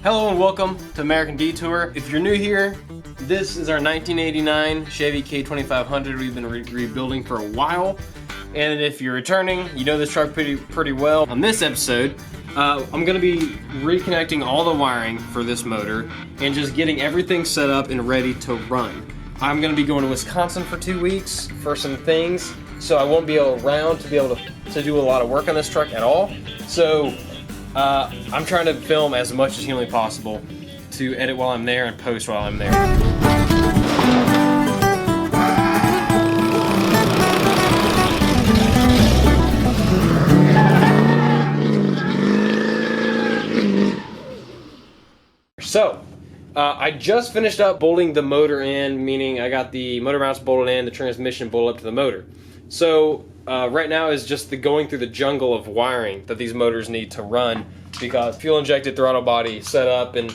Hello and welcome to American Detour. If you're new here, this is our 1989 Chevy K2500 we've been rebuilding for a while. And if you're returning, you know this truck pretty well. On this episode, I'm gonna be reconnecting all the wiring for this motor and just getting everything set up and ready to run. I'm gonna be going to Wisconsin for 2 weeks for some things, so I won't be around to be able to do a lot of work on this truck at all. So I'm trying to film as much as humanly possible to edit while I'm there and post while I'm there. So, I just finished up bolting the motor in, meaning I got the motor mounts bolted in, the transmission bolted up to the motor. So, right now is just the going through the jungle of wiring that these motors need to run, because fuel injected throttle body set up and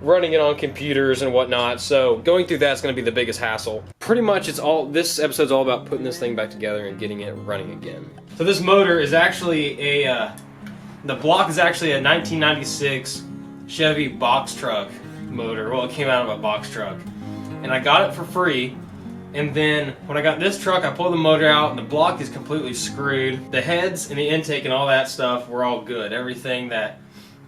running it on computers and whatnot. So going through that's going to be the biggest hassle. Pretty much this episode's all about putting this thing back together and getting it running again. So this motor is actually the block is actually a 1996 Chevy box truck motor. Well, it came out of a box truck, and I got it for free. And then when I got this truck, I pulled the motor out and the block is completely screwed. The heads and the intake and all that stuff were all good. Everything that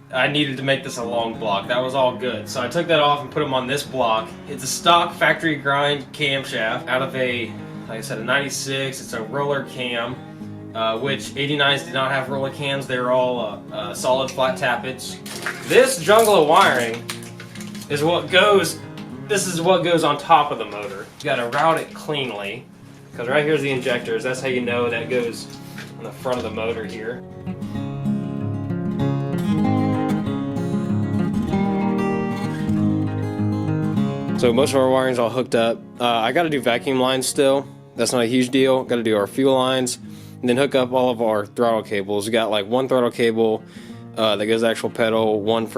I needed to make this a long block, that was all good. So I took that off and put them on this block. It's a stock factory grind camshaft out of a, like I said, a 96. It's a roller cam, which 89s did not have roller cams. They were all solid flat tappets. This jungle of wiring is what goes. This is what goes on top of the motor. You gotta route it cleanly, because right here's the injectors. That's how you know that goes on the front of the motor here. So most of our wiring's all hooked up. I gotta do vacuum lines still. That's not a huge deal. Gotta do our fuel lines, and then hook up all of our throttle cables. We got like one throttle cable that goes to the actual pedal, one's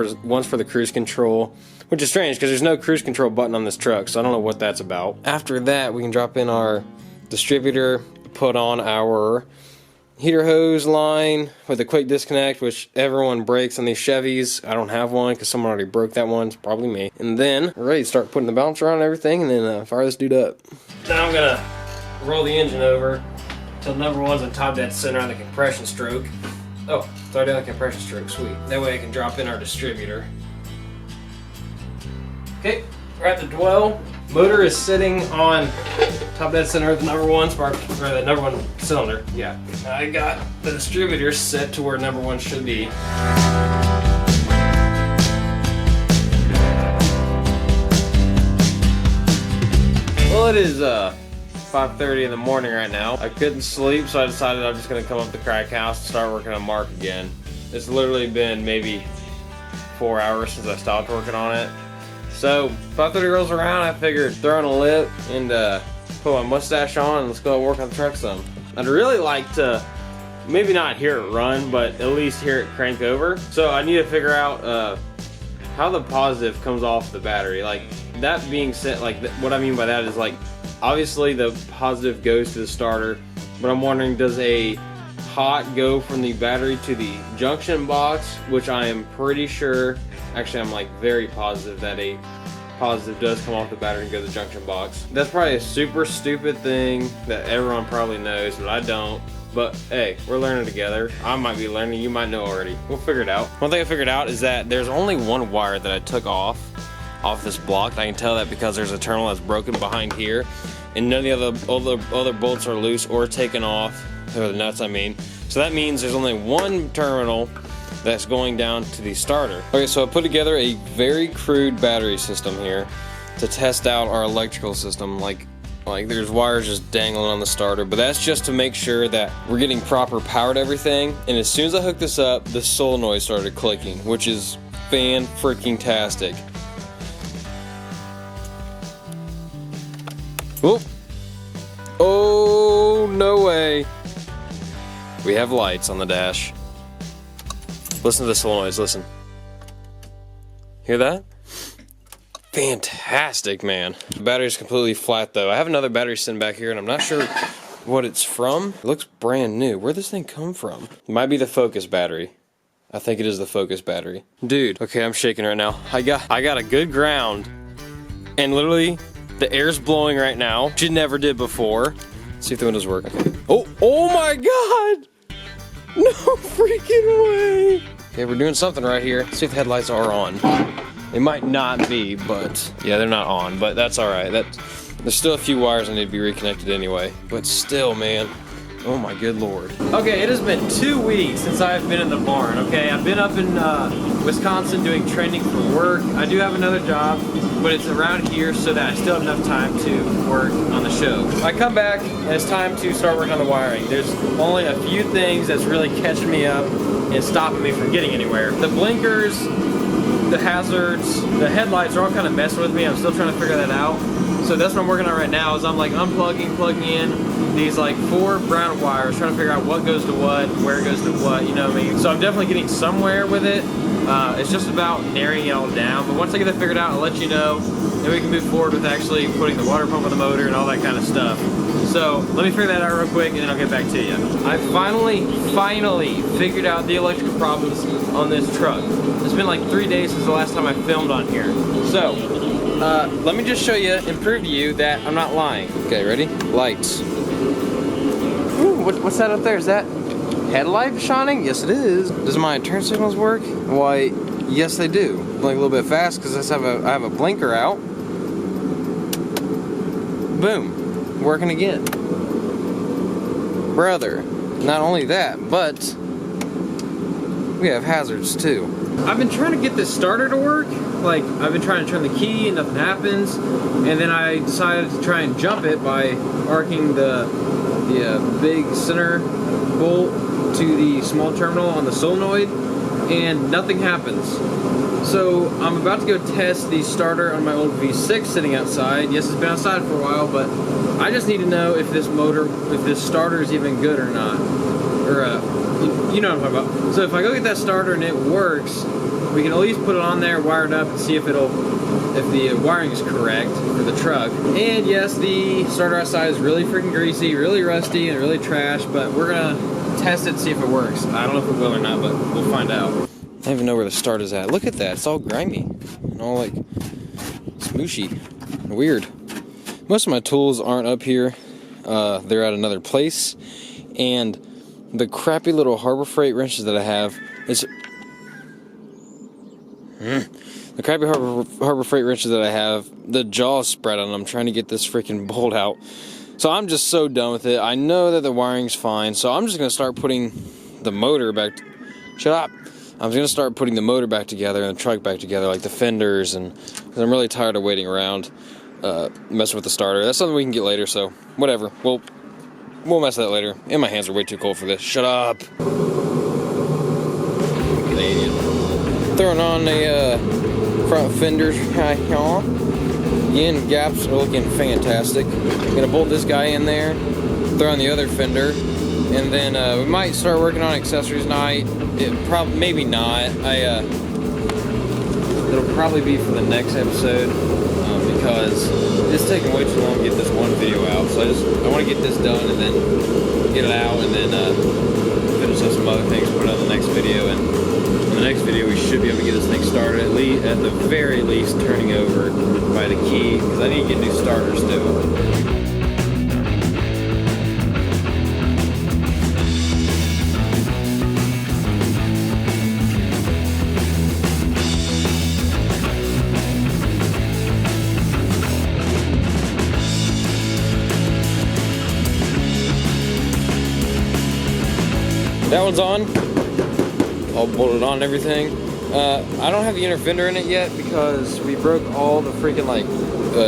for the cruise control. Which is strange because there's no cruise control button on this truck, so I don't know what that's about. After that, we can drop in our distributor, put on our heater hose line with a quick disconnect, which everyone breaks on these Chevys. I don't have one because someone already broke that one. It's probably me. And then we're ready to start putting the balancer on and everything, and then fire this dude up. Now I'm gonna roll the engine over till number one's on top dead center on the compression stroke. Oh, it's already on the compression stroke. Sweet. That way I can drop in our distributor. Okay, we're at the dwell. Motor is sitting on top dead center of the number one spark, or the number one cylinder. Yeah. I got the distributor set to where number one should be. Well, it is 5:30 in the morning right now. I couldn't sleep, so I decided I'm just gonna come up to Crack House and start working on Mark again. It's literally been maybe 4 hours since I stopped working on it. So, 5:30 rolls around, I figured throw in a lip and put my mustache on and let's go work on the truck some. I'd really like to maybe not hear it run, but at least hear it crank over. So I need to figure out how the positive comes off the battery. Like, that being said, like what I mean by that is, like, obviously the positive goes to the starter, but I'm wondering, does a hot go from the battery to the junction box, which I am pretty sure, actually I'm like very positive that a positive does come off the battery and go to the junction box. That's probably a super stupid thing that everyone probably knows, but I don't. But hey, we're learning together. I might be learning, you might know already. We'll figure it out. One thing I figured out is that there's only one wire that I took off this block. I can tell that because there's a terminal that's broken behind here, and none of the other bolts are loose or taken off, or the nuts I mean. So that means there's only one terminal that's going down to the starter. Okay, so I put together a very crude battery system here to test out our electrical system. Like there's wires just dangling on the starter, but that's just to make sure that we're getting proper power to everything. And as soon as I hooked this up, the solenoid started clicking, which is fan-freaking-tastic. Whoop. Oh, no way. We have lights on the dash. Listen to the solenoids, listen. Hear that? Fantastic, man. The battery's completely flat though. I have another battery sitting back here and I'm not sure what it's from. It looks brand new. Where'd this thing come from? It might be the Focus battery. I think it is the focus battery. Dude, okay, I'm shaking right now. I got a good ground, and literally the air's blowing right now, which it never did before. Let's see if the windows work. Okay. Oh my God! No freaking way! Okay, we're doing something right here. Let's see if the headlights are on. They might not be, but yeah, they're not on, but that's all right. There's still a few wires that need to be reconnected anyway, but still, man. Oh my good Lord. Okay, it has been 2 weeks since I've been in the barn, okay? I've been up in Wisconsin doing training for work. I do have another job, but it's around here so that I still have enough time to work on the show. I come back and it's time to start working on the wiring. There's only a few things that's really catching me up and stopping me from getting anywhere. The blinkers, the hazards, the headlights are all kind of messing with me. I'm still trying to figure that out. So that's what I'm working on right now, is I'm like unplugging, plugging in these like 4 brown wires, trying to figure out what goes to what, where it goes to what, you know what I mean? So I'm definitely getting somewhere with it. It's just about narrowing it all down. But once I get that figured out, I'll let you know. Then we can move forward with actually putting the water pump on the motor and all that kind of stuff. So let me figure that out real quick and then I'll get back to you. I finally figured out the electrical problems on this truck. It's been like 3 days since the last time I filmed on here. So, let me just show you and prove to you that I'm not lying. Okay, ready? Lights. Ooh, what's that up there? Is that headlight shining? Yes, it is. Does my turn signals work? Why, yes, they do. Blink a little bit fast because I have a blinker out. Boom. Working again. Brother. Not only that, but we have hazards too. I've been trying to get this starter to work. Like, I've been trying to turn the key and nothing happens. And then I decided to try and jump it by arcing the big center bolt to the small terminal on the solenoid, and nothing happens. So I'm about to go test the starter on my old V6 sitting outside. Yes, it's been outside for a while, but I just need to know if this starter is even good or not. Or, you know what I'm talking about. So if I go get that starter and it works, we can at least put it on there, wire it up, and see if the wiring is correct for the truck. And yes, the starter outside is really freaking greasy, really rusty, and really trash, but we're gonna test it and see if it works. I don't know if it will or not, but we'll find out. I don't even know where the start is at. Look at that, it's all grimy and all like smooshy, weird. Most of my tools aren't up here. They're at another place, and the crappy little Harbor Freight wrenches that I have is the crappy Harbor Freight wrenches that I have, the jaw is spread on them. I'm trying to get this freaking bolt out. So I'm just so done with it. I know that the wiring's fine, so I'm just going to start putting the motor back. Shut up. I'm going to start putting the motor back together and the truck back together, like the fenders, and because I'm really tired of waiting around, messing with the starter. That's something we can get later, so whatever. We'll mess with that later. And my hands are way too cold for this. Shut up. Throwing on the front fenders, y'all. Again, gaps are looking fantastic. I'm gonna bolt this guy in there, throw on the other fender, and then we might start working on accessories night. Maybe not. It'll probably be for the next episode because it's taking way too long to get this one video out. So I want to get this done and then get it out and then finish up some other things, put it on the next video, and in the next video we should be able to get this thing started, at the very least turning over by the key, because I need to get new starters still. That one's on. All bolted on and everything. I don't have the inner fender in it yet because we broke all the freaking like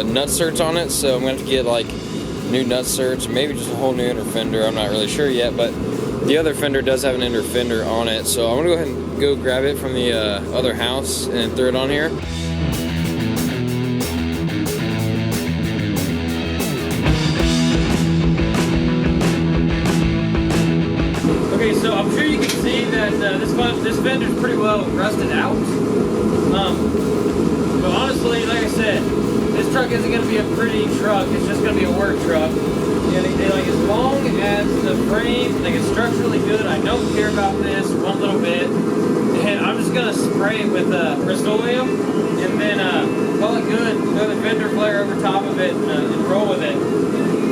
nut certs on it, so I'm gonna have to get like new nut certs, maybe just a whole new inner fender. I'm not really sure yet, but the other fender does have an inner fender on it, so I'm gonna go ahead and go grab it from the other house and throw it on here. Okay, so I'm sure you can see that this fender's pretty well rusted out. But honestly, like I said, this truck isn't going to be a pretty truck. It's just going to be a work truck. And like, as long as the frame, like, it's structurally good, I don't care about this one little bit. And I'm just gonna spray it with Rust-Oleum, and then call it good. Throw the fender flare over top of it and roll with it.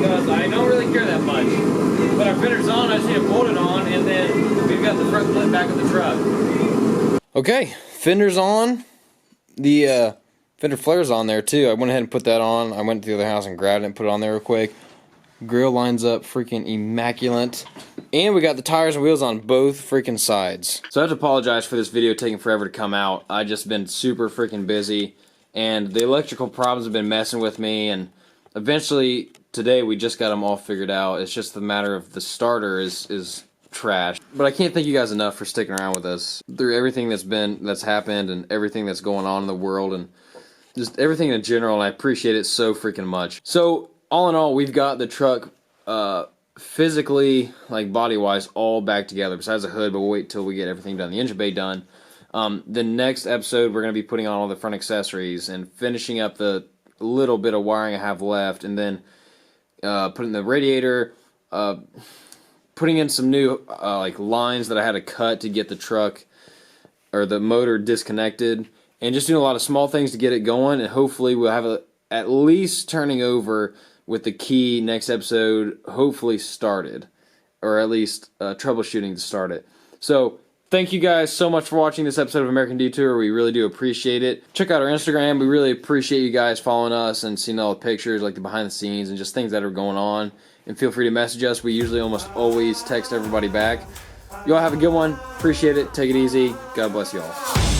Because I don't really care that much. But our fender's on, I just need to bolt it on, and then we've got the front flip back of the truck. Okay, fender's on. The fender flare's on there too. I went ahead and put that on. I went to the other house and grabbed it and put it on there real quick. Grill lines up freaking immaculate. And we got the tires and wheels on both freaking sides. So I have to apologize for this video taking forever to come out. I just been super freaking busy. And the electrical problems have been messing with me. And eventually, today we just got them all figured out. It's just the matter of the starter is trash. But I can't thank you guys enough for sticking around with us through everything that's happened and everything that's going on in the world and just everything in general. And I appreciate it so freaking much. So all in all, we've got the truck physically, like body-wise, all back together besides the hood, but we'll wait till we get everything done. The engine bay done. The next episode, we're going to be putting on all the front accessories and finishing up the little bit of wiring I have left, and then putting the radiator, putting in some new like lines that I had to cut to get the truck or the motor disconnected, and just doing a lot of small things to get it going, and hopefully we'll have at least turning over with the key next episode hopefully started, or at least troubleshooting to start it. So thank you guys so much for watching this episode of American Detour. We really do appreciate it. Check out our Instagram. We really appreciate you guys following us and seeing all the pictures, like the behind the scenes and just things that are going on. And feel free to message us. We usually almost always text everybody back. Y'all have a good one. Appreciate it. Take it easy. God bless y'all.